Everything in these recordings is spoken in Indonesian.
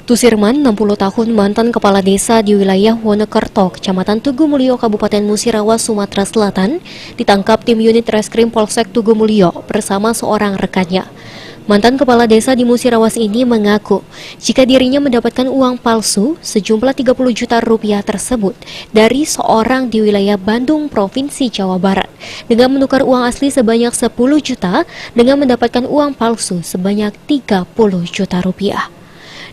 Tusirman, 60 tahun, mantan kepala desa di wilayah Wonokerto, Kecamatan Tugumulyo, Kabupaten Musirawas, Sumatera Selatan, ditangkap tim unit reskrim Polsek Tugumulyo bersama seorang rekannya. Mantan kepala desa di Musirawas ini mengaku jika dirinya mendapatkan uang palsu sejumlah 30 juta rupiah tersebut dari seorang di wilayah Bandung, Provinsi Jawa Barat, dengan menukar uang asli sebanyak 10 juta dengan mendapatkan uang palsu sebanyak 30 juta rupiah.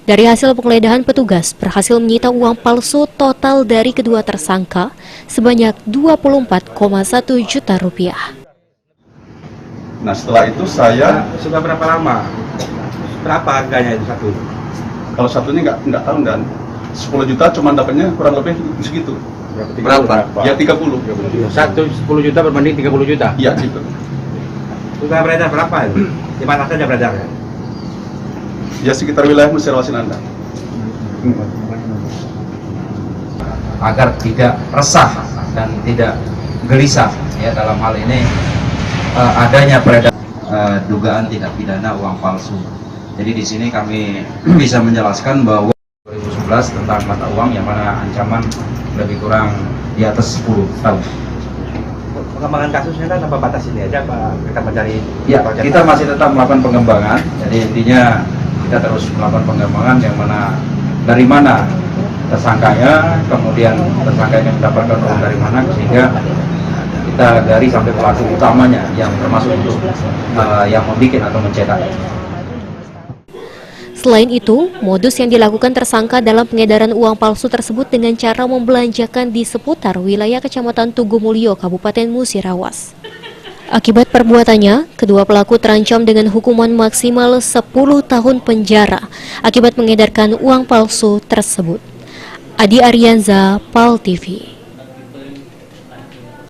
Dari hasil penggeledahan, petugas berhasil menyita uang palsu total dari kedua tersangka sebanyak 24,1 juta rupiah. Nah, setelah itu saya sudah berapa lama? Berapa harganya itu satu? kalau satunya nggak tahu, dan 10 juta cuma dapatnya kurang lebih segitu. Berapa? Ya 30. Satu 10 juta berbanding 30 juta? Iya gitu. Sudah beredar berapa itu? Di mana saja beredar? Ya sekitar wilayah Musirawas Anda. Agar tidak resah dan tidak gelisah ya dalam hal ini adanya peredaran dugaan tindak pidana uang palsu. Jadi di sini kami bisa menjelaskan bahwa 2011 tentang mata uang yang mana ancaman lebih kurang di atas 10 tahun. Pengembangan kasusnya kan apa batas ini aja Pak? Kita mencari. Ya, kita masih tetap melakukan pengembangan. Jadi intinya kita terus melakukan pengembangan yang mana dari mana tersangkanya, kemudian tersangkanya mendapatkan uang dari mana, sehingga kita gali sampai pelaku utamanya yang termasuk untuk yang membuat atau mencetak. Selain itu, modus yang dilakukan tersangka dalam pengedaran uang palsu tersebut dengan cara membelanjakan di seputar wilayah Kecamatan Tugumulyo, Kabupaten Musirawas. Akibat perbuatannya, kedua pelaku terancam dengan hukuman maksimal 10 tahun penjara akibat mengedarkan uang palsu tersebut. Adi Arianza, PAL TV.